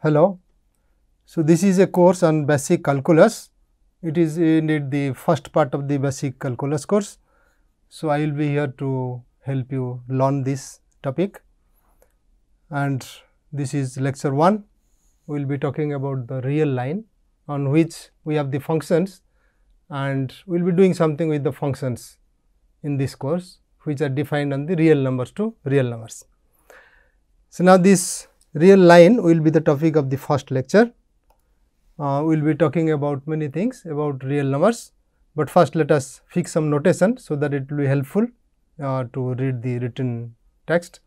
Hello. So, this is a course on basic calculus. It is indeed the first part of the basic calculus course. So, I will be here to help you learn this topic, and this is lecture 1. We will be talking about the real line on which we have the functions, and we will be doing something with the functions in this course, which are defined on the real numbers to real numbers. So, now this real line will be the topic of the first lecture. We will be talking about many things about real numbers, but first let us fix some notation, so that it will be helpful to read the written text.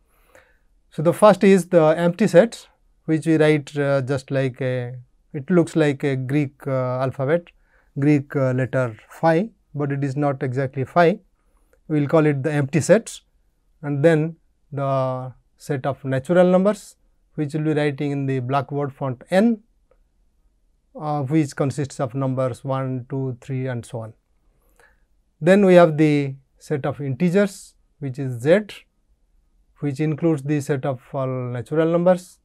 So, the first is the empty set, which we write just like it looks like a Greek alphabet, Greek letter phi, but it is not exactly phi. We will call it the empty set, and then the set of natural numbers, which will be writing in the blackboard font n, which consists of numbers 1, 2, 3 and so on. Then we have the set of integers, which is z, which includes the set of all natural numbers,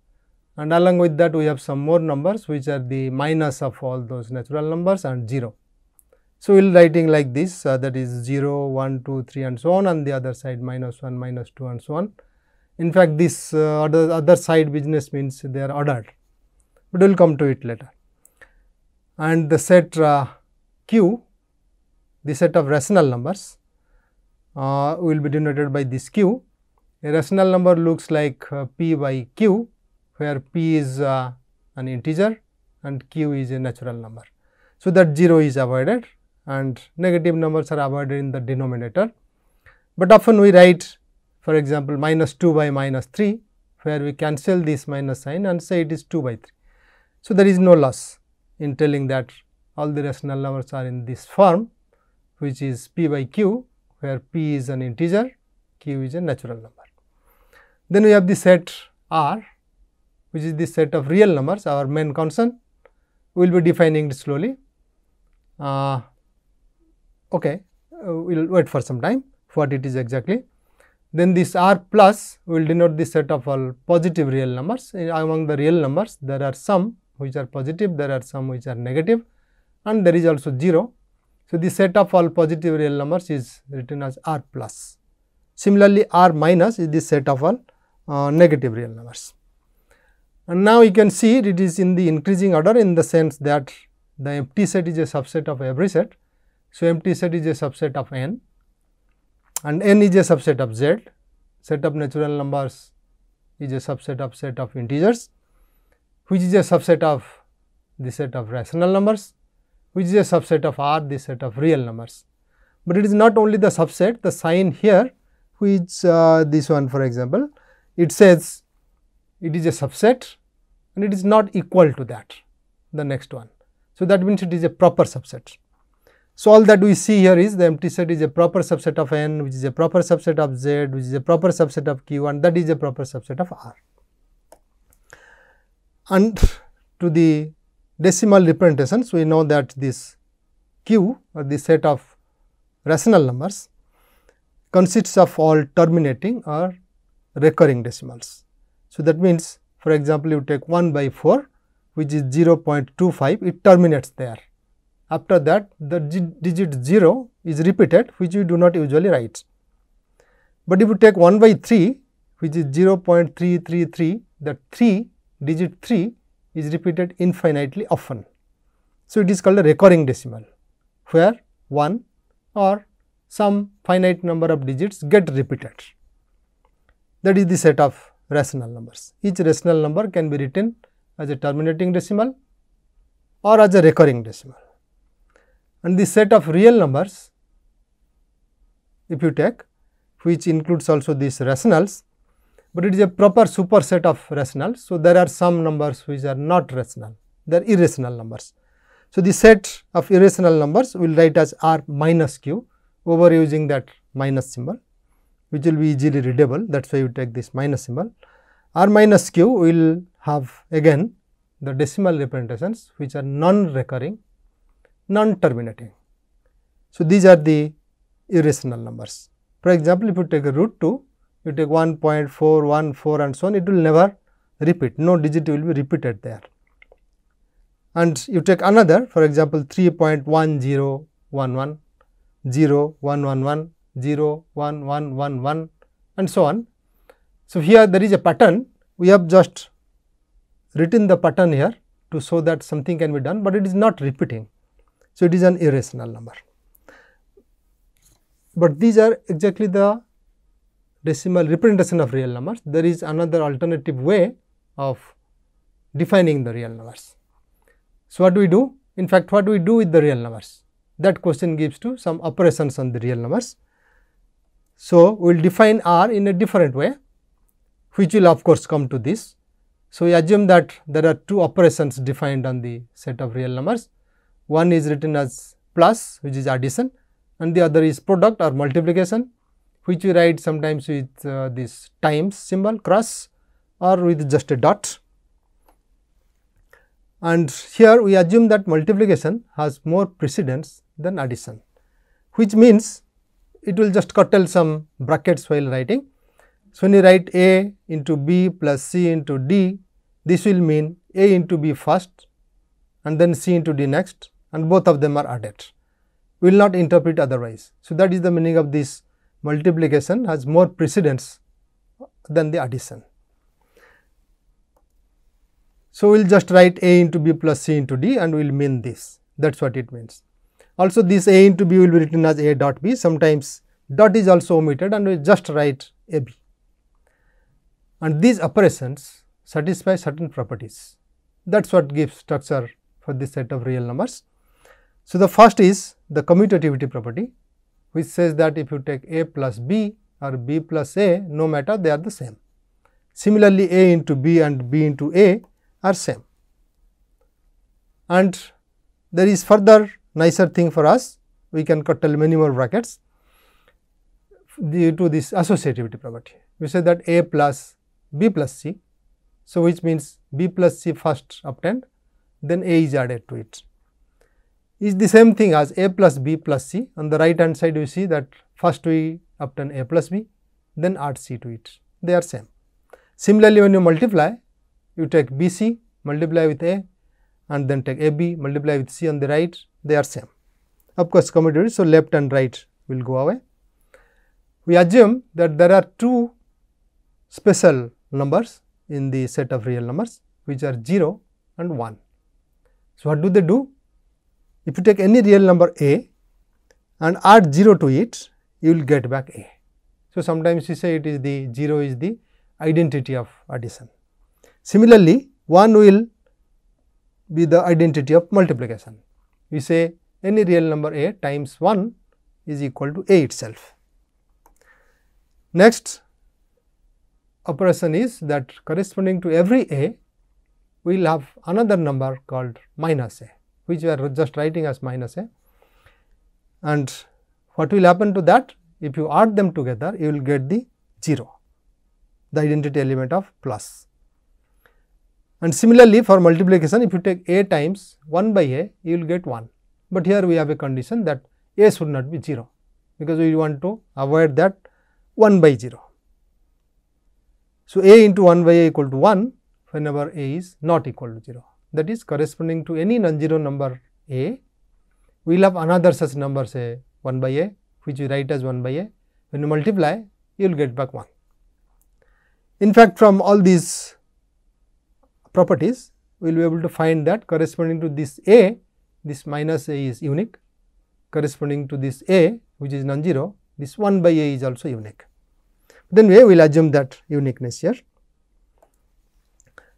and along with that we have some more numbers, which are the minus of all those natural numbers and 0. So, we will writing like this, that is 0, 1, 2, 3 and so on the other side, minus 1, minus 2 and so on. In fact, this other side business means they are ordered, but we will come to it later. And the set q, the set of rational numbers will be denoted by this q. A rational number looks like p by q, where p is an integer and q is a natural number. So, that 0 is avoided and negative numbers are avoided in the denominator, but often we write, for example, minus 2 by minus 3, where we cancel this minus sign and say it is 2 by 3. So, there is no loss in telling that all the rational numbers are in this form, which is p by q, where p is an integer, q is a natural number. Then we have the set R, which is the set of real numbers, our main concern. We will be defining it slowly. We will wait for some time what it is exactly. Then this R plus will denote the set of all positive real numbers. Among the real numbers, there are some which are positive, there are some which are negative, and there is also 0. So, the set of all positive real numbers is written as R plus. Similarly, R minus is the set of all negative real numbers. And now you can see it is in the increasing order, in the sense that the empty set is a subset of every set. So, empty set is a subset of n, and n is a subset of z. Set of natural numbers is a subset of set of integers, which is a subset of the set of rational numbers, which is a subset of R, the set of real numbers. But it is not only the subset, the sign here, which this one for example, it says it is a subset and it is not equal to that, the next one. So, that means it is a proper subset. So, all that we see here is the empty set is a proper subset of n, which is a proper subset of z, which is a proper subset of q, and that is a proper subset of R. And to the decimal representations, we know that this q, or the set of rational numbers, consists of all terminating or recurring decimals. So, that means, for example, you take 1 by 4, which is 0.25, it terminates there. After that, the digit 0 is repeated, which we do not usually write. But if you take 1 by 3, which is 0.333, the digit 3 is repeated infinitely often. So, it is called a recurring decimal, where 1 or some finite number of digits get repeated. That is the set of rational numbers. Each rational number can be written as a terminating decimal or as a recurring decimal. And the set of real numbers, if you take, which includes also these rationals, but it is a proper superset of rationals. So, there are some numbers which are not rational, they are irrational numbers. So, the set of irrational numbers we will write as R minus q, over using that minus symbol, which will be easily readable, that is why you take this minus symbol. R minus q will have again the decimal representations, which are non-recurring, non-terminating. So, these are the irrational numbers. For example, if you take a root 2, you take 1.414 and so on, it will never repeat, no digit will be repeated there. And you take another, for example, 3.1011, 0, 111, 0, 1, 1, 1, 1 and so on. So, here there is a pattern, we have just written the pattern here to show that something can be done, but it is not repeating. So, it is an irrational number. But these are exactly the decimal representation of real numbers. There is another alternative way of defining the real numbers. So, what do we do? In fact, what do we do with the real numbers? That question gives to some operations on the real numbers. So, we will define R in a different way, which will of course come to this. So, we assume that there are two operations defined on the set of real numbers. One is written as plus, which is addition, and the other is product or multiplication, which we write sometimes with this times symbol cross or with just a dot. And here we assume that multiplication has more precedence than addition, which means it will just curtail some brackets while writing. So, when you write A into B plus C into D, this will mean A into B first and then C into D next, and both of them are added. We will not interpret otherwise. So, that is the meaning of this multiplication has more precedence than the addition. So, we will just write A into B plus C into D and we will mean this, that is what it means. Also, this A into B will be written as A dot B, sometimes dot is also omitted and we just write A B. And these operations satisfy certain properties, that is what gives structure for this set of real numbers. So, the first is the commutativity property, which says that if you take A plus B or B plus A, no matter they are the same. Similarly, A into B and B into A are same. And there is further nicer thing for us, we can curtail many more brackets due to this associativity property. We say that A plus B plus C, so which means B plus C first obtained, then A is added to it. Is the same thing as A plus B plus C. On the right hand side, we see that first we obtain A plus B, then add C to it, they are same. Similarly, when you multiply, you take B C, multiply with A and then take A B, multiply with C on the right, they are same. Of course, commutativity, so left and right will go away. We assume that there are two special numbers in the set of real numbers, which are 0 and 1. So, what do they do? If you take any real number A and add 0 to it, you will get back A. So, sometimes we say it is the 0 is the identity of addition. Similarly, 1 will be the identity of multiplication. We say any real number A times 1 is equal to A itself. Next operation is that corresponding to every A, we will have another number called minus A, which we are just writing as minus A. And what will happen to that? If you add them together, you will get the 0, the identity element of plus. And similarly, for multiplication, if you take A times 1 by A, you will get 1. But here we have a condition that A should not be 0, because we want to avoid that 1 by 0. So, A into 1 by A equal to 1 whenever A is not equal to 0. That is corresponding to any non-zero number A, we will have another such number, say 1 by A, which we write as 1 by A. When you multiply, you will get back 1. In fact, from all these properties, we will be able to find that corresponding to this A, this minus A is unique, corresponding to this A, which is non-zero, this 1 by A is also unique. Then we will assume that uniqueness here.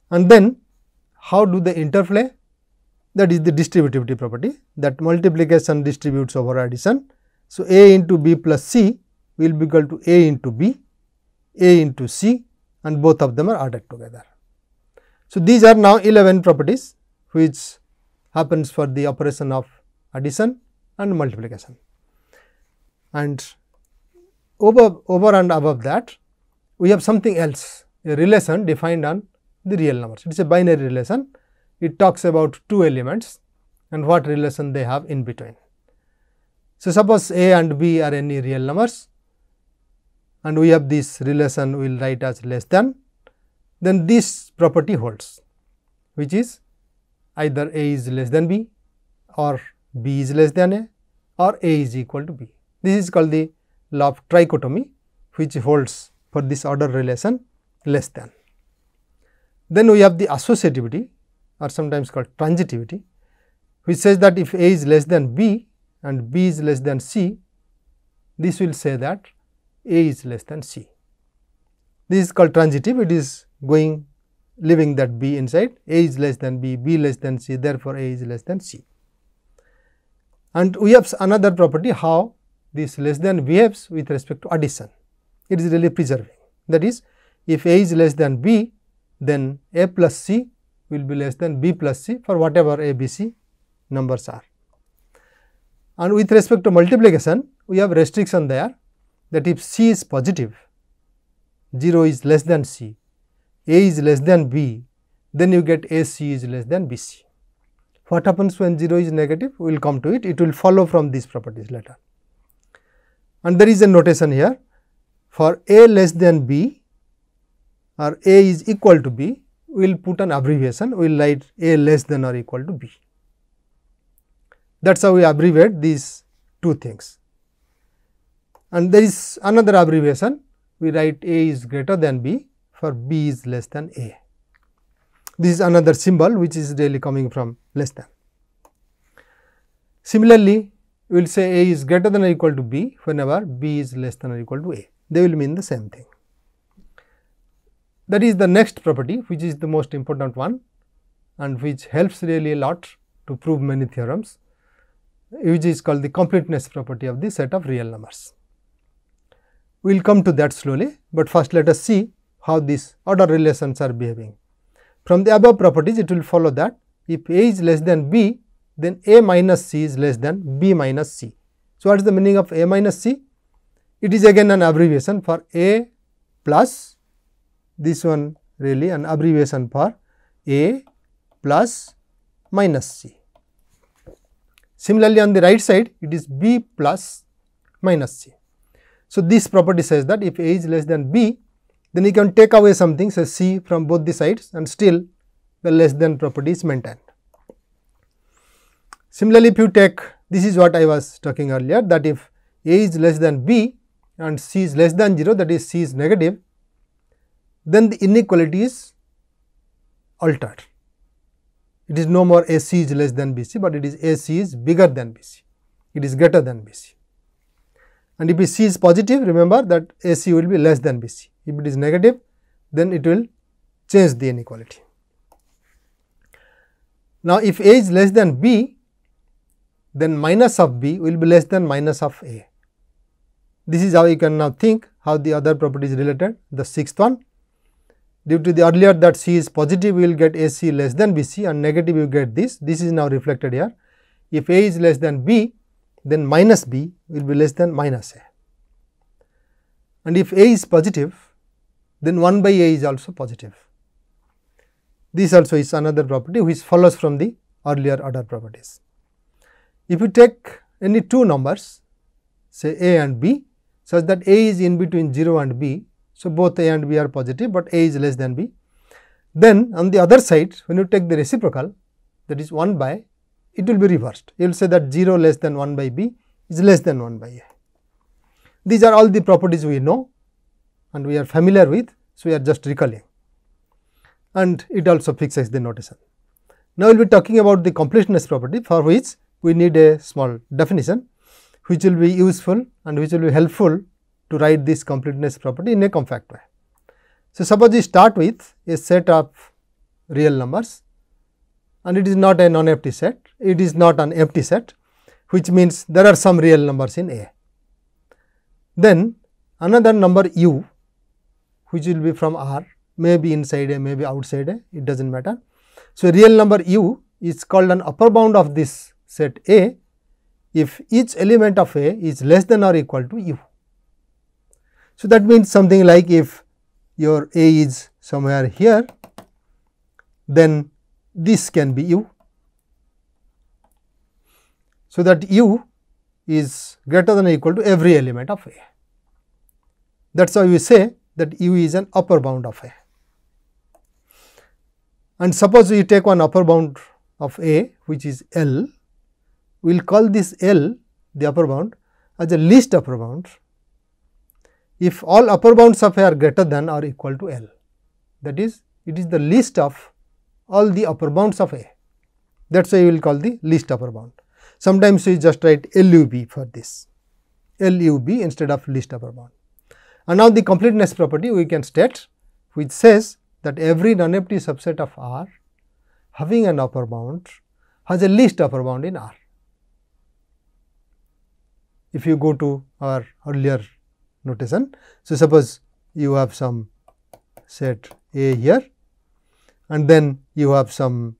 And then how do they interplay? That is the distributivity property, that multiplication distributes over addition. So, A into B plus C will be equal to A into B, A into C, and both of them are added together. So, these are now 11 properties which happens for the operation of addition and multiplication. And over and above that, we have something else, a relation defined on the real numbers. It is a binary relation. It talks about two elements and what relation they have in between. So, suppose A and B are any real numbers and we have this relation we will write as less than, then this property holds, which is either A is less than B, or B is less than A, or A is equal to B. This is called the law of trichotomy, which holds for this order relation less than. Then we have the associativity, or sometimes called transitivity, which says that if A is less than B and B is less than C, this will say that A is less than C. This is called transitive. It is going, leaving that B inside. A is less than B, B less than C, therefore A is less than C. And we have another property how this less than behaves with respect to addition. It is really preserving. That is, if A is less than B, then A plus C will be less than B plus C for whatever A, B, C numbers are. And with respect to multiplication, we have restriction there, that if C is positive, 0 is less than C, A is less than B, then you get AC is less than BC. What happens when 0 is negative? We will come to it. It will follow from these properties later. And there is a notation here, for A less than B or A is equal to B, we will put an abbreviation, we will write A less than or equal to B. That is how we abbreviate these two things. And there is another abbreviation, we write A is greater than B for B is less than A. This is another symbol which is really coming from less than. Similarly, we will say A is greater than or equal to B whenever B is less than or equal to A. They will mean the same thing. That is the next property, which is the most important one and which helps really a lot to prove many theorems, which is called the completeness property of the set of real numbers. We will come to that slowly, but first let us see how these order relations are behaving. From the above properties, it will follow that if A is less than B, then A minus C is less than B minus C. So, what is the meaning of A minus C? It is again an abbreviation for A plus, this one really an abbreviation for A plus minus C. Similarly, on the right side, it is B plus minus C. So, this property says that if A is less than B, then you can take away something, say C from both the sides, and still the less than property is maintained. Similarly, if you take, this is what I was talking earlier, that if A is less than B and C is less than 0, that is C is negative, then the inequality is altered. It is no more AC is less than BC, but it is AC is bigger than BC, it is greater than BC. And if C is positive, remember that AC will be less than BC. If it is negative, then it will change the inequality. Now, if A is less than B, then minus of B will be less than minus of A. This is how you can now think how the other property is related. The sixth one, due to the earlier that C is positive, we will get AC less than BC, and negative you get this. This is now reflected here. If A is less than B, then minus B will be less than minus A. And if A is positive, then 1 by A is also positive. This also is another property which follows from the earlier order properties. If you take any two numbers, say A and B, such that A is in between 0 and B, so both A and B are positive, but A is less than B, then on the other side, when you take the reciprocal, that is 1 by, it will be reversed. You will say that 0 less than 1 by B is less than 1 by A. These are all the properties we know and we are familiar with, so we are just recalling, and it also fixes the notation. Now, we will be talking about the completeness property, for which we need a small definition, which will be useful and which will be helpful to write this completeness property in a compact way. So, suppose we start with a set of real numbers, and it is not a non-empty set, it is not an empty set, which means there are some real numbers in A. Then another number u, which will be from R, may be inside A, may be outside A, it does not matter. So, real number u is called an upper bound of this set A if each element of A is less than or equal to u. So, that means something like if your A is somewhere here, then this can be u. So, that u is greater than or equal to every element of A. That is how we say that u is an upper bound of A. And suppose we take one upper bound of A, which is L, we will call this L, the upper bound, as a least upper bound if all upper bounds of A are greater than or equal to L. That is, it is the least of all the upper bounds of A. That is why we will call the least upper bound. Sometimes we just write LUB for this, LUB instead of least upper bound. And now the completeness property we can state, which says that every non-empty subset of R having an upper bound has a least upper bound in R. If you go to our earlier notation, so suppose you have some set A here and then you have some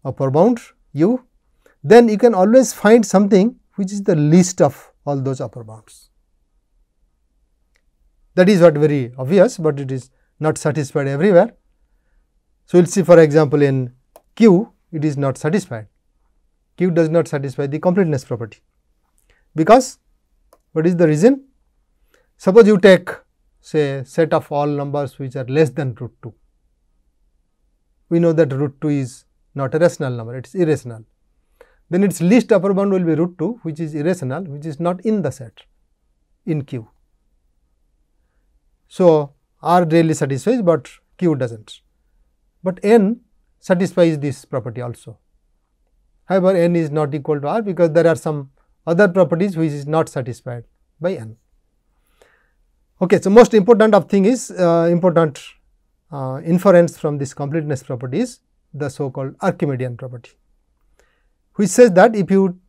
upper bound U, then you can always find something which is the least of all those upper bounds. That is what very obvious, but it is not satisfied everywhere. So, we will see for example, in Q it is not satisfied. Q does not satisfy the completeness property, because what is the reason? Suppose you take say set of all numbers which are less than root 2. We know that root 2 is not a rational number, it is irrational. Then its least upper bound will be root 2, which is irrational, which is not in the set in Q. So, R really satisfies, but Q does not. But N satisfies this property also. However, N is not equal to R, because there are some other properties which is not satisfied by N. Okay, so, most important of thing is inference from this completeness property is the so called Archimedean property, which says that if you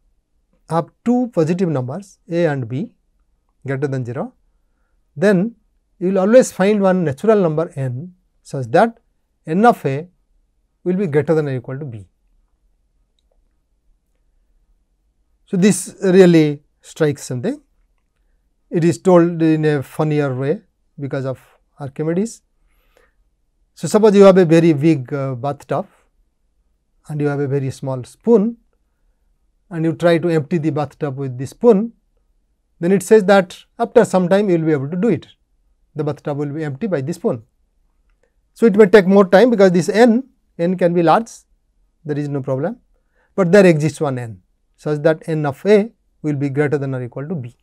have two positive numbers A and B greater than 0, then you will always find one natural number n such that n of A will be greater than or equal to B. So, this really strikes something. It is told in a funnier way because of Archimedes. So, suppose you have a very big bathtub and you have a very small spoon and you try to empty the bathtub with the spoon, then it says that after some time you will be able to do it. The bathtub will be empty by the spoon. So, it may take more time because this n can be large, there is no problem, but there exists one n such that n of A will be greater than or equal to B.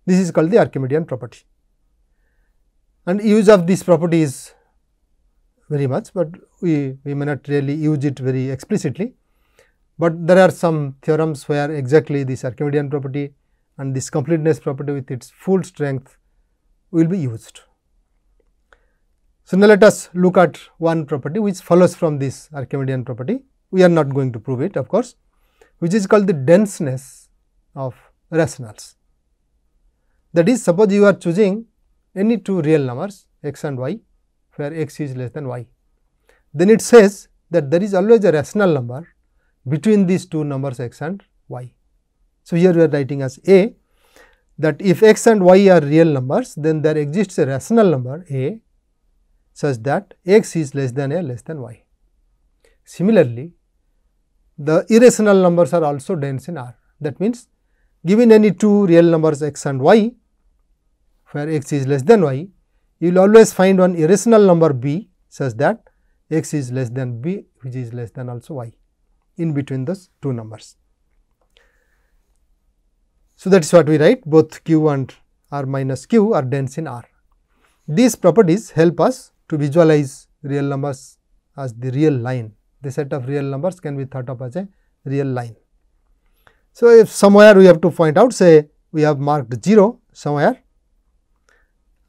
This is called the Archimedean property, and use of this property is very much, but we may not really use it very explicitly, but there are some theorems where exactly this Archimedean property and this completeness property with its full strength will be used. So, now let us look at one property which follows from this Archimedean property. We are not going to prove it, of course, which is called the denseness of rationals. That is, suppose you are choosing any two real numbers x and y, where x is less than y, then it says that there is always a rational number between these two numbers x and y. So, here we are writing as A, that if x and y are real numbers, then there exists a rational number A such that x is less than A less than y. Similarly, the irrational numbers are also dense in R. That means, given any two real numbers x and y, where x is less than y, you will always find one irrational number B such that x is less than B, which is less than also y in between those two numbers. So, that is what we write, both q and r minus q are dense in R. These properties help us to visualize real numbers as the real line. The set of real numbers can be thought of as a real line. So, if somewhere we have to point out, say we have marked 0 somewhere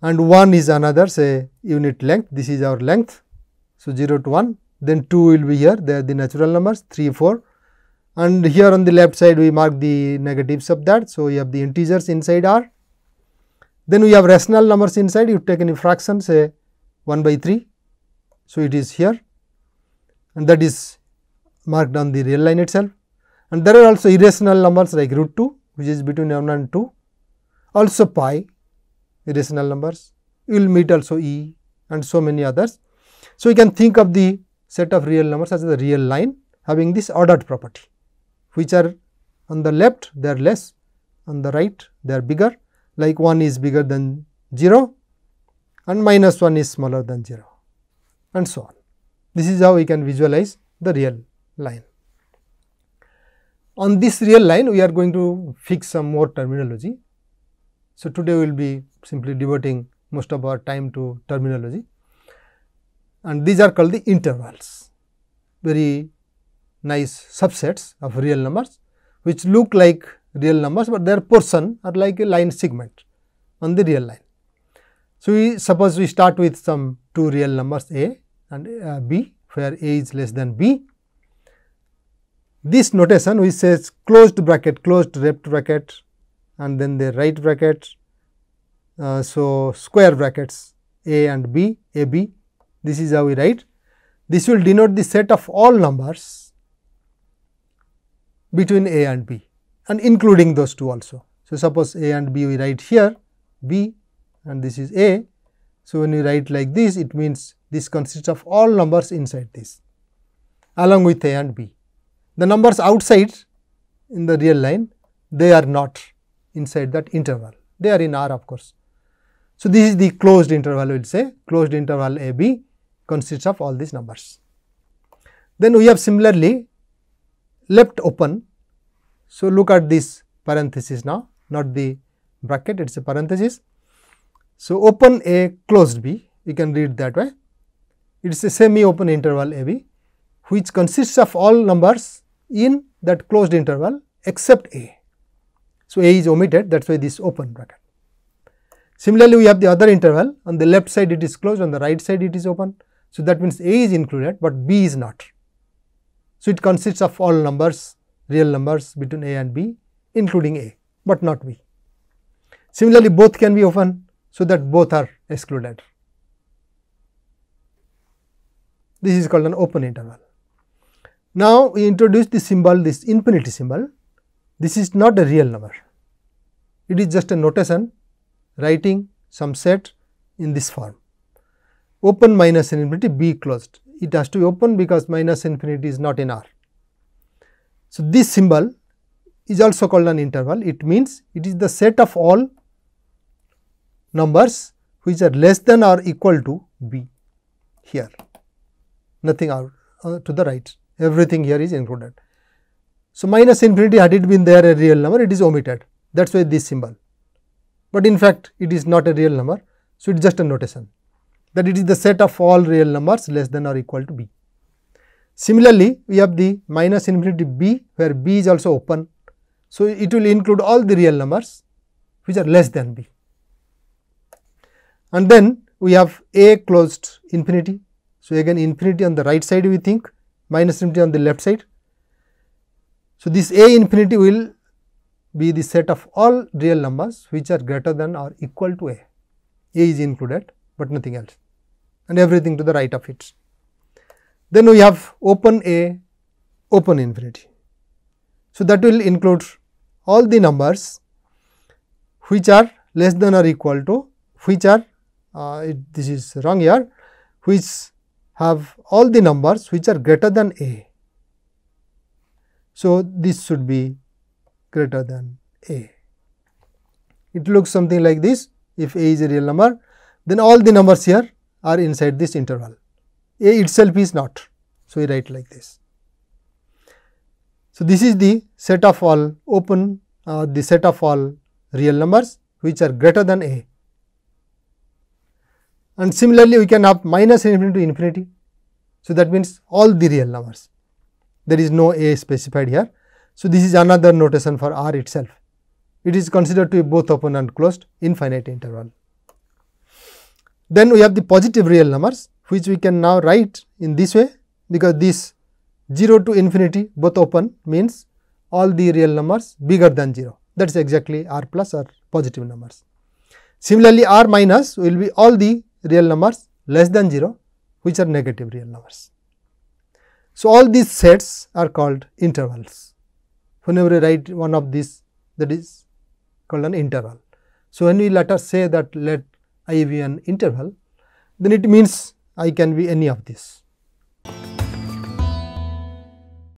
and 1 is another say unit length, this is our length. So, 0 to 1, then 2 will be here, they are the natural numbers 3, 4, and here on the left side we mark the negatives of that. So, we have the integers inside R, then we have rational numbers inside, you take any fraction say 1 by 3. So, it is here and that is marked on the real line itself, and there are also irrational numbers like root 2, which is between 1 and 2, also pi irrational numbers, you will meet also E and so many others. So, we can think of the set of real numbers as the real line having this ordered property, which are on the left they are less, on the right they are bigger, like 1 is bigger than 0 and minus 1 is smaller than 0 and so on. This is how we can visualize the real line. On this real line, we are going to fix some more terminology. So, today we will be simply devoting most of our time to terminology, and these are called the intervals, very nice subsets of real numbers which look like real numbers, but their portion are like a line segment on the real line. So, suppose we start with some two real numbers a and b, where a is less than b. This notation which says closed bracket, closed left bracket, and then the right bracket. So, square brackets a and b, a b, this is how we write. This will denote the set of all numbers between a and b and including those two also. So, suppose a and b we write here, b and this is a. So, when we write like this, it means this consists of all numbers inside this along with a and b. The numbers outside in the real line, they are not inside that interval, they are in R of course. So, this is the closed interval, we will say closed interval a b consists of all these numbers. Then we have similarly left open. So, look at this parenthesis now, not the bracket, it is a parenthesis. So, open a, closed b, we can read that way. It is a semi open interval a b which consists of all numbers in that closed interval except a. So, a is omitted, that is why this open bracket. Similarly, we have the other interval, on the left side it is closed, on the right side it is open. So, that means a is included, but b is not. So, it consists of all numbers, real numbers between a and b including a, but not b. Similarly, both can be open, so that both are excluded. This is called an open interval. Now, we introduce the symbol, this infinity symbol. This is not a real number, it is just a notation writing some set in this form, open minus infinity, b closed. It has to be open because minus infinity is not in R. So, this symbol is also called an interval. It means it is the set of all numbers which are less than or equal to b here, nothing out to the right, everything here is included. So, minus infinity, had it been there a real number, it is omitted, that is why this symbol, but in fact it is not a real number. So, it is just a notation that it is the set of all real numbers less than or equal to b. Similarly, we have the minus infinity b, where b is also open. So, it will include all the real numbers which are less than b. And then we have a closed infinity. So, again infinity on the right side we think, minus infinity on the left side. So, this a infinity will be the set of all real numbers which are greater than or equal to a. A is included, but nothing else, and everything to the right of it. Then we have open a, open infinity. So, that will include all the numbers which are less than or equal to, which are this is wrong here, which have all the numbers which are greater than a. So, this should be greater than a. It looks something like this. If a is a real number, then all the numbers here are inside this interval. A itself is not. So, we write like this. So, this is the set of all open, the set of all real numbers which are greater than a. And similarly, we can have minus infinity to infinity. So, that means all the real numbers, there is no a specified here. So, this is another notation for R itself. It is considered to be both open and closed infinite interval. Then we have the positive real numbers, which we can now write in this way, because this 0 to infinity both open means all the real numbers bigger than 0, that is exactly R plus or positive numbers. Similarly, R minus will be all the real numbers less than 0 which are negative real numbers. So, all these sets are called intervals. Whenever we write one of these, that is called an interval. So, when we let us say that let I be an interval, then it means I can be any of this.